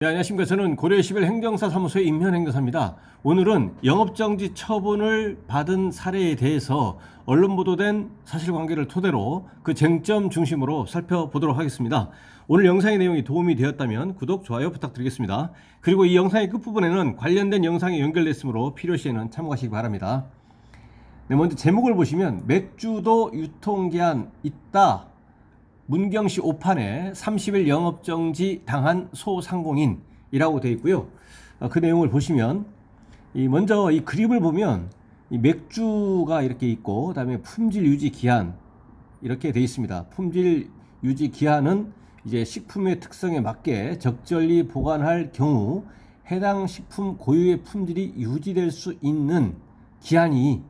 네, 안녕하십니까. 저는 고려시별 행정사 사무소의 임현행정사입니다. 오늘은 영업정지 처분을 받은 사례에 대해서 언론 보도된 사실관계를 토대로 그 쟁점 중심으로 살펴보도록 하겠습니다. 오늘 영상의 내용이 도움이 되었다면 구독, 좋아요 부탁드리겠습니다. 그리고 이 영상의 끝부분에는 관련된 영상이 연결됐으므로 필요시에는 참고하시기 바랍니다. 네, 먼저 제목을 보시면 맥주도 유통기한 있다. 문경시 오판에 30일 영업정지 당한 소상공인이라고 되어 있고요. 그 내용을 보시면 먼저 이 그림을 보면 이 맥주가 이렇게 있고 그다음에 품질 유지 기한 이렇게 되어 있습니다. 품질 유지 기한은 이제 식품의 특성에 맞게 적절히 보관할 경우 해당 식품 고유의 품질이 유지될 수 있는 기한이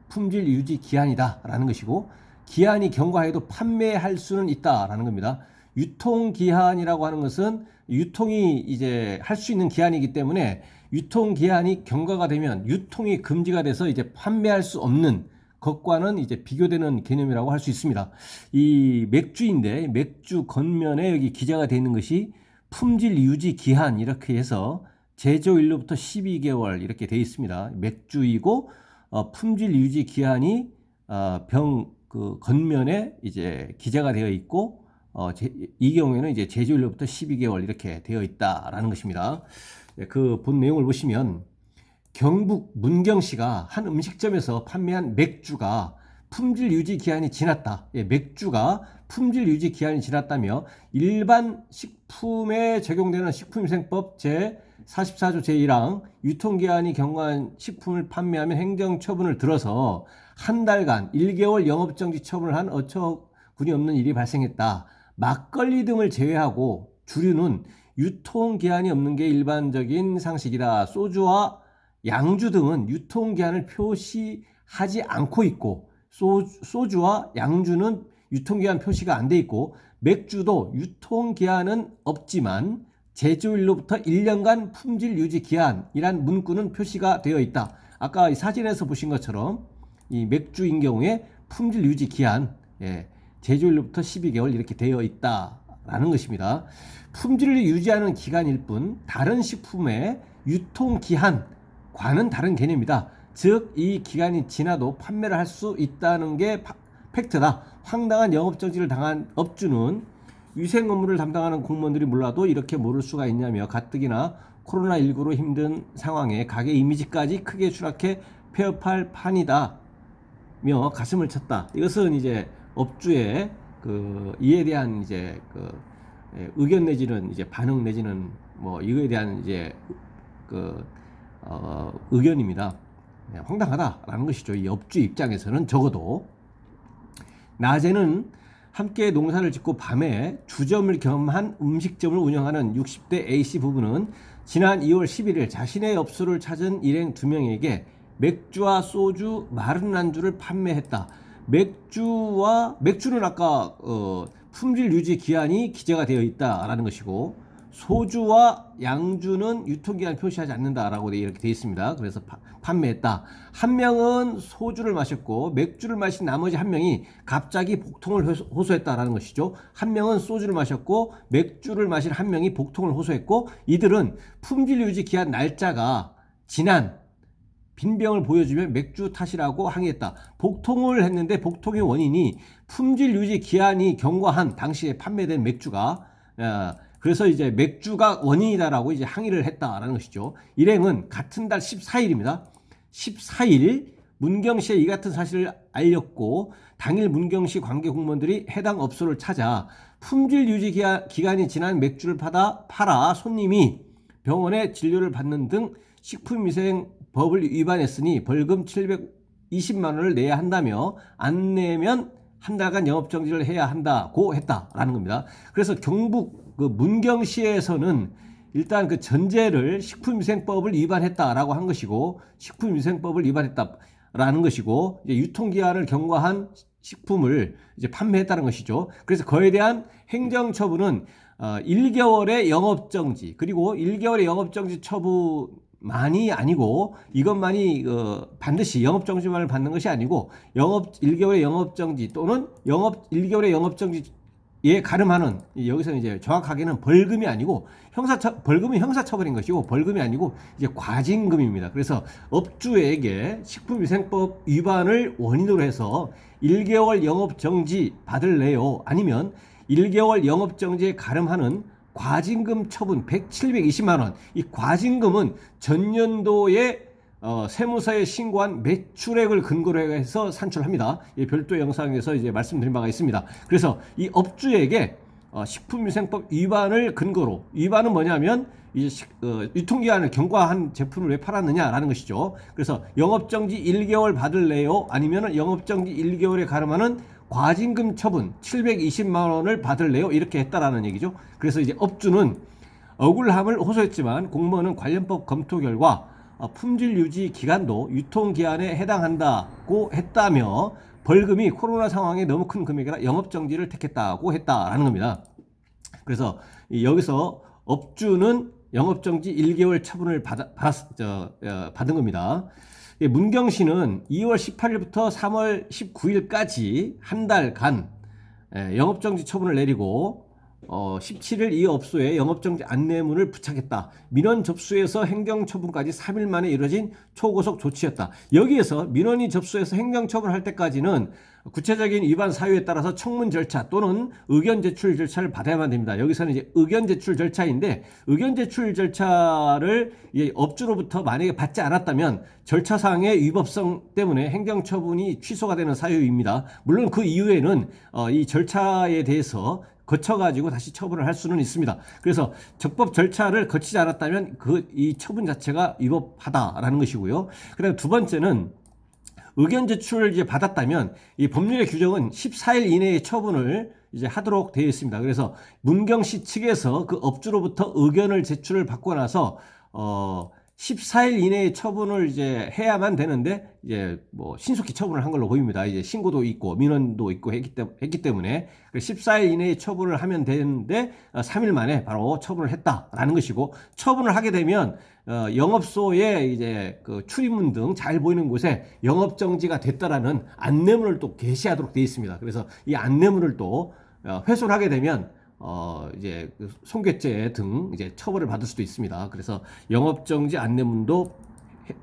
품질 유지 기한이다라는 것이고, 기한이 경과해도 판매할 수는 있다라는 겁니다. 유통기한이라고 하는 것은 유통이 이제 할 수 있는 기한이기 때문에 유통기한이 경과가 되면 유통이 금지가 돼서 이제 판매할 수 없는 것과는 이제 비교되는 개념이라고 할 수 있습니다. 이 맥주인데 맥주 겉면에 여기 기재가 되어 있는 것이 품질 유지 기한 이렇게 해서 제조일로부터 12개월 이렇게 되어 있습니다. 맥주이고 품질 유지 기한이 그 겉면에 이제 기재가 되어 있고 이 경우에는 이제 제조일로부터 12개월 이렇게 되어 있다라는 것입니다. 그 본 내용을 보시면 경북 문경시가 한 음식점에서 판매한 맥주가 품질 유지 기한이 지났다. 맥주가 품질 유지 기한이 지났다며 일반 식품에 적용되는 식품위생법 제 44조 제1항 유통기한이 경과한 식품을 판매하면 행정처분을 들어서 한 달간 1개월 영업정지 처분을 한 어처구니 없는 일이 발생했다. 막걸리 등을 제외하고 주류는 유통기한이 없는 게 일반적인 상식이다. 소주와 양주 등은 유통기한을 표시하지 않고 있고 소주와 양주는 유통기한 표시가 안 돼 있고 맥주도 유통기한은 없지만 제조일로부터 1년간 품질 유지 기한이란 문구는 표시가 되어 있다. 아까 이 사진에서 보신 것처럼 이 맥주인 경우에 품질 유지 기한 제조일로부터 12개월 이렇게 되어 있다라는 것입니다. 품질을 유지하는 기간일 뿐 다른 식품의 유통기한과는 다른 개념이다. 즉 이 기간이 지나도 판매를 할 수 있다는 게 팩트다. 황당한 영업정지를 당한 업주는 위생 업무를 담당하는 공무원들이 몰라도 이렇게 모를 수가 있냐며 가뜩이나 코로나19로 힘든 상황에 가게 이미지까지 크게 추락해 폐업할 판이다 며 가슴을 쳤다. 이것은 이제 업주의 이에 대한 이제 의견 내지는 이제 반응 내지는 뭐 이거에 대한 이제 의견입니다. 황당하다라는 것이죠. 이 업주 입장에서는 적어도 낮에는 함께 농사를 짓고 밤에 주점을 겸한 음식점을 운영하는 60대 A씨 부부는 지난 2월 11일 자신의 업소를 찾은 일행 2명에게 맥주와 소주, 마른 안주를 판매했다. 맥주는 아까 품질 유지 기한이 기재가 되어 있다라는 것이고, 소주와 양주는 유통기한 표시하지 않는다라고 이렇게 되어 있습니다. 그래서 판매했다. 한 명은 소주를 마셨고 맥주를 마신 나머지 한 명이 갑자기 복통을 호소했다라는 것이죠. 한 명은 소주를 마셨고 맥주를 마신 한 명이 복통을 호소했고, 이들은 품질 유지 기한 날짜가 지난 빈병을 보여주면 맥주 탓이라고 항의했다. 복통을 했는데 복통의 원인이 품질 유지 기한이 경과한 당시에 판매된 맥주가 그래서 이제 맥주가 원인이다라고 이제 항의를 했다라는 것이죠. 일행은 같은 달 14일입니다. 14일 문경시에 이 같은 사실을 알렸고 당일 문경시 관계 공무원들이 해당 업소를 찾아 품질 유지 기간이 지난 맥주를 팔아 손님이 병원에 진료를 받는 등 식품위생법을 위반했으니 벌금 720만 원을 내야 한다며 안 내면 한 달간 영업정지를 해야 한다고 했다라는 겁니다. 그래서 경북 문경시에서는 일단 그 전제를 식품위생법을 위반했다라고 한 것이고, 식품위생법을 위반했다라는 것이고, 이제 유통기한을 경과한 식품을 이제 판매했다는 것이죠. 그래서 그에 대한 행정처분은 1개월의 영업정지, 그리고 1개월의 영업정지 처분만이 아니고 이것만이 반드시 영업정지만을 받는 것이 아니고 1개월의 영업정지 또는 1개월의 영업정지 예 가름하는, 여기서는 이제 정확하게는 벌금이 아니고 벌금은 형사처벌인 것이고 벌금이 아니고 이제 과징금입니다. 그래서 업주에게 식품위생법 위반을 원인으로 해서 1개월 영업정지 받을래요? 아니면 1개월 영업정지에 가름하는 과징금 처분 720만 원. 이 과징금은 전년도에 세무서에 신고한 매출액을 근거로 해서 산출합니다. 별도 영상에서 이제 말씀드린 바가 있습니다. 그래서 이 업주에게 식품위생법 위반을 근거로, 위반은 뭐냐면 이제 유통기한을 경과한 제품을 왜 팔았느냐라는 것이죠. 그래서 영업정지 1개월 받을래요? 아니면 영업정지 1개월에 가름하는 과징금 처분 720만 원을 받을래요? 이렇게 했다라는 얘기죠. 그래서 이제 업주는 억울함을 호소했지만 공무원은 관련법 검토 결과 품질 유지 기간도 유통기한에 해당한다고 했다며 벌금이 코로나 상황에 너무 큰 금액이라 영업정지를 택했다고 했다라는 겁니다. 그래서 여기서 업주는 영업정지 1개월 처분을 받은 겁니다. 문경시는 2월 18일부터 3월 19일까지 한 달간 영업정지 처분을 내리고 17일 이 업소에 영업정지 안내문을 부착했다. 민원 접수에서 행정처분까지 3일 만에 이뤄진 초고속 조치였다. 여기에서 민원이 접수해서 행정처분할 때까지는 구체적인 위반 사유에 따라서 청문 절차 또는 의견 제출 절차를 받아야만 됩니다. 여기서는 이제 의견 제출 절차인데 의견 제출 절차를 업주로부터 만약에 받지 않았다면 절차상의 위법성 때문에 행정처분이 취소가 되는 사유입니다. 물론 그 이후에는 이 절차에 대해서 거쳐가지고 다시 처분을 할 수는 있습니다. 그래서 적법 절차를 거치지 않았다면 이 처분 자체가 위법하다라는 것이고요. 그다음 두 번째는 의견 제출을 이제 받았다면 이 법률의 규정은 14일 이내에 처분을 이제 하도록 되어 있습니다. 그래서 문경시 측에서 그 업주로부터 의견을 제출을 받고 나서 14일 이내에 처분을 이제 해야만 되는데 이제 뭐 신속히 처분을 한 걸로 보입니다. 이제 신고도 있고 민원도 있고 했기 때문에 14일 이내에 처분을 하면 되는데 3일 만에 바로 처분을 했다라는 것이고, 처분을 하게 되면 영업소에 이제 그 출입문 등 잘 보이는 곳에 영업정지가 됐다라는 안내문을 또 게시하도록 되어 있습니다. 그래서 이 안내문을 또 회수를 하게 되면 이제 손괴죄 등 이제 처벌을 받을 수도 있습니다. 그래서 영업정지 안내문도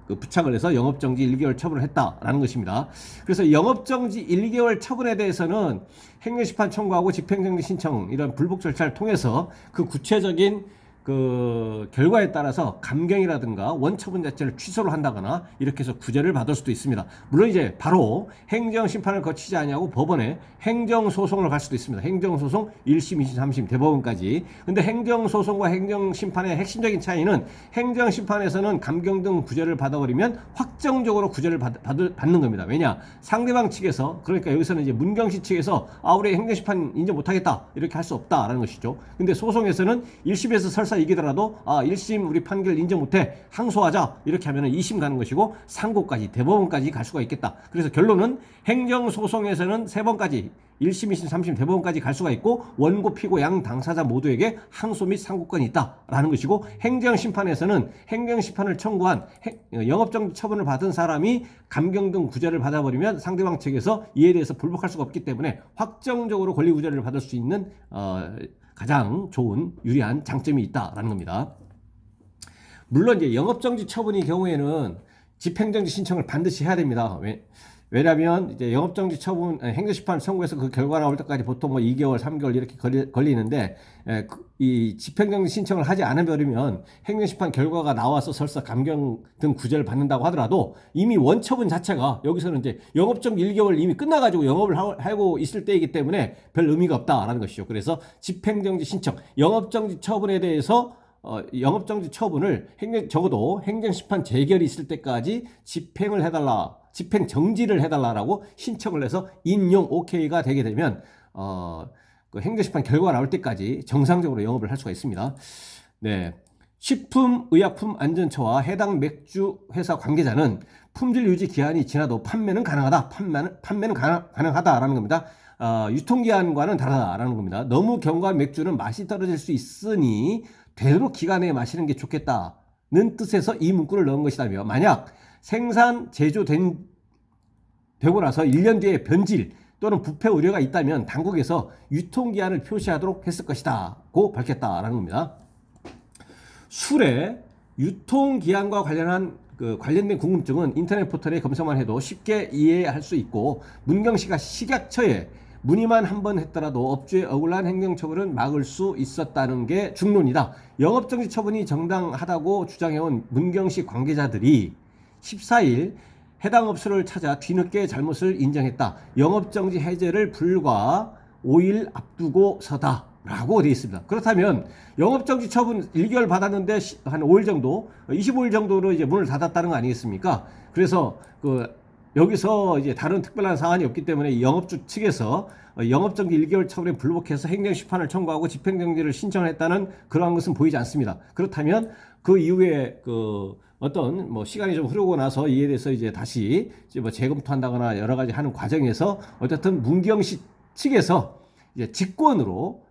부착을 해서 영업정지 1개월 처분을 했다라는 것입니다. 그래서 영업정지 1개월 처분에 대해서는 행정심판 청구하고 집행정지 신청 이런 불복 절차를 통해서 그 구체적인 그 결과에 따라서 감경이라든가 원처분 자체를 취소를 한다거나 이렇게 해서 구제를 받을 수도 있습니다. 물론 이제 바로 행정심판을 거치지 아니하고 법원에 행정소송을 갈 수도 있습니다. 행정소송 1심, 2심, 3심 대법원까지. 근데 행정소송과 행정심판의 핵심적인 차이는 행정심판에서는 감경 등 구제를 받아버리면 확정적으로 구제를 받는 겁니다. 왜냐? 상대방 측에서, 그러니까 여기서는 이제 문경시 측에서 우리 행정심판 인정 못하겠다 이렇게 할 수 없다라는 것이죠. 근데 소송에서는 1심에서 설사 이기더라도 1심 우리 판결 인정 못해 항소하자 이렇게 하면 2심 가는 것이고 상고까지 대법원까지 갈 수가 있겠다. 그래서 결론은 행정소송에서는 3번까지 1심, 2심, 3심 대법원까지 갈 수가 있고 원고, 피고, 양 당사자 모두에게 항소 및 상고권이 있다라는 것이고, 행정심판에서는 행정심판을 청구한 영업정지 처분을 받은 사람이 감경 등 구제를 받아버리면 상대방 측에서 이에 대해서 불복할 수가 없기 때문에 확정적으로 권리구제를 받을 수 있는 가장 좋은 유리한 장점이 있다라는 겁니다. 물론 이제 영업정지 처분의 경우에는 집행정지 신청을 반드시 해야 됩니다. 왜냐하면 이제 영업정지 처분 행정심판 청구해서 그 결과 나올 때까지 보통 뭐 2개월, 3개월 이렇게 걸리는데 이 집행정지 신청을 하지 않으면 행정심판 결과가 나와서 설사 감경 등 구제를 받는다고 하더라도 이미 원처분 자체가 여기서는 이제 영업정지 1개월 이미 끝나가지고 영업을 하고 있을 때이기 때문에 별 의미가 없다라는 것이죠. 그래서 집행정지 신청, 영업정지 처분에 대해서 영업정지 처분을 적어도 행정심판 재결이 있을 때까지 집행 정지를 해달라라고 신청을 해서 인용 OK가 되게 되면 그 행정심판 결과가 나올 때까지 정상적으로 영업을 할 수가 있습니다. 네, 식품의약품안전처와 해당 맥주 회사 관계자는 품질 유지 기한이 지나도 판매는 가능하다. 판매는 가능하다라는 겁니다. 유통기한과는 다르다라는 겁니다. 너무 견고한 맥주는 맛이 떨어질 수 있으니 되도록 기간 내에 마시는 게 좋겠다는 뜻에서 이 문구를 넣은 것이다며, 만약 생산, 제조되고 나서 1년 뒤에 변질 또는 부패 우려가 있다면 당국에서 유통기한을 표시하도록 했을 것이다고 밝혔다라는 겁니다. 술의 유통기한과 관련된 궁금증은 인터넷 포털에 검색만 해도 쉽게 이해할 수 있고, 문경시가 식약처에 문의만 한 번 했더라도 업주의 억울한 행정처분은 막을 수 있었다는 게 중론이다. 영업정지 처분이 정당하다고 주장해온 문경시 관계자들이 14일 해당 업소를 찾아 뒤늦게 잘못을 인정했다. 영업정지 해제를 불과 5일 앞두고서다 라고 되어 있습니다. 그렇다면 영업정지 처분 1개월 받았는데 한 5일 정도, 25일 정도로 이제 문을 닫았다는 거 아니겠습니까? 그래서 여기서 이제 다른 특별한 사안이 없기 때문에 영업주 측에서 영업정지 1개월 처분에 불복해서 행정심판을 청구하고 집행정지를 신청했다는 그러한 것은 보이지 않습니다. 그렇다면 그 이후에 어떤 시간이 좀 흐르고 나서 이에 대해서 이제 다시 이제 재검토한다거나 여러 가지 하는 과정에서 어쨌든 문경시 측에서 이제 직권으로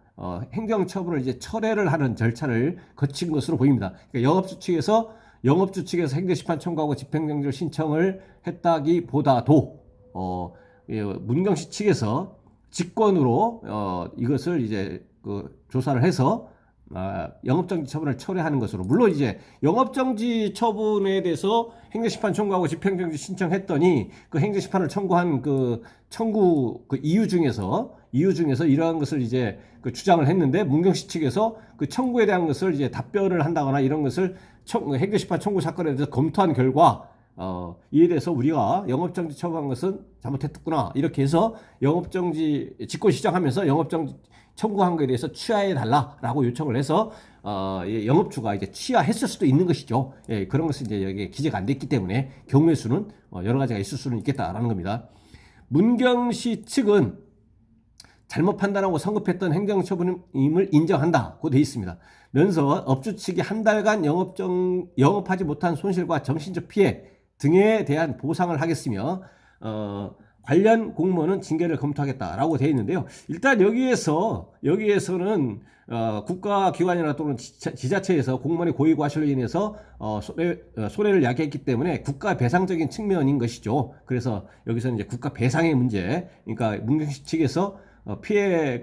행정처분을 이제 철회를 하는 절차를 거친 것으로 보입니다. 그러니까 영업주 측에서 행정심판 청구하고 집행정지를 신청을 했다기보다도 문경시 측에서 직권으로 이것을 이제 조사를 해서 영업정지 처분을 철회하는 것으로, 물론 이제 영업정지 처분에 대해서 행정심판 청구하고 집행정지 신청했더니 그 행정심판을 청구한 청구 이유 중에서 이러한 것을 이제 주장을 했는데, 문경시 측에서 그 청구에 대한 것을 이제 답변을 한다거나 이런 것을 행정심판 청구 사건에 대해서 검토한 결과 이에 대해서 우리가 영업정지 처분한 것은 잘못했구나, 이렇게 해서 영업정지 직권 시정하면서 영업정지 청구한 것에 대해서 취하해달라라고 요청을 해서 영업주가 이제 취하했을 수도 있는 것이죠. 예, 그런 것은 이제 여기에 기재가 안 됐기 때문에 경우의 수는 여러 가지가 있을 수는 있겠다라는 겁니다. 문경시 측은 잘못 판단하고 성급했던 행정처분임을 인정한다고 되어 있습니다. 면서 업주 측이 한 달간 영업하지 못한 손실과 정신적 피해 등에 대한 보상을 하겠으며 관련 공무원은 징계를 검토하겠다라고 되어 있는데요. 일단 여기에서는 국가기관이나 또는 지자체에서 공무원의 고의 과실로 인해서 손해를 야기했기 때문에 국가 배상적인 측면인 것이죠. 그래서 여기서는 이제 국가 배상의 문제, 그러니까 문경시 측에서 피해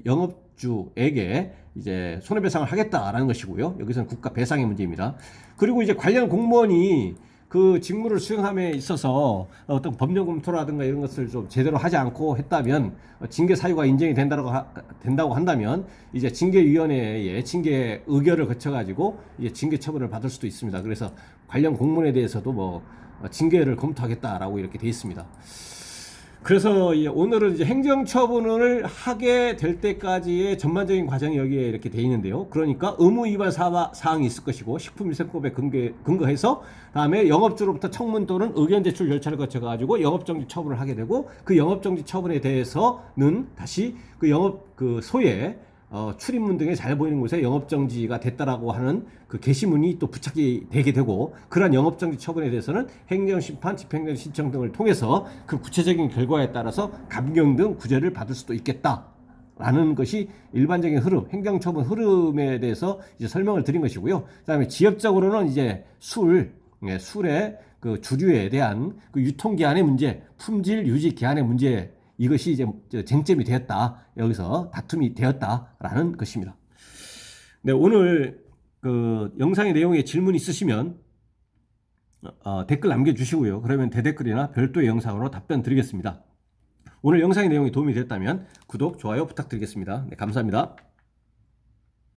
영업주에게 이제 손해배상을 하겠다라는 것이고요. 여기서는 국가 배상의 문제입니다. 그리고 이제 관련 공무원이 그 직무를 수행함에 있어서 어떤 법령 검토라든가 이런 것을 좀 제대로 하지 않고 했다면, 징계 사유가 인정이 된다고 한다면 이제 징계위원회의 징계 의결을 거쳐가지고 이제 징계 처분을 받을 수도 있습니다. 그래서 관련 공무원에 대해서도 징계를 검토하겠다라고 이렇게 돼 있습니다. 그래서 오늘은 이제 행정처분을 하게 될 때까지의 전반적인 과정이 여기에 이렇게 돼 있는데요. 그러니까 의무 위반 사항이 있을 것이고, 식품위생법에 근거해서 다음에 영업주로부터 청문 또는 의견 제출 절차를 거쳐가지고 영업정지 처분을 하게 되고, 그 영업정지 처분에 대해서는 다시 소에 출입문 등에 잘 보이는 곳에 영업정지가 됐다라고 하는 그 게시문이 또 부착이 되게 되고, 그러한 영업정지 처분에 대해서는 행정심판, 집행정지 신청 등을 통해서 그 구체적인 결과에 따라서 감경 등 구제를 받을 수도 있겠다라는 것이 일반적인 흐름, 행정처분 흐름에 대해서 이제 설명을 드린 것이고요. 그다음에 지역적으로는 이제 술의 그 주류에 대한 그 유통기한의 문제, 품질 유지 기한의 문제, 이것이 이제 쟁점이 되었다, 여기서 다툼이 되었다라는 것입니다. 네, 오늘 영상의 내용에 질문 있으시면 댓글 남겨주시고요. 그러면 대댓글이나 별도의 영상으로 답변 드리겠습니다. 오늘 영상의 내용이 도움이 됐다면 구독, 좋아요 부탁드리겠습니다. 네, 감사합니다.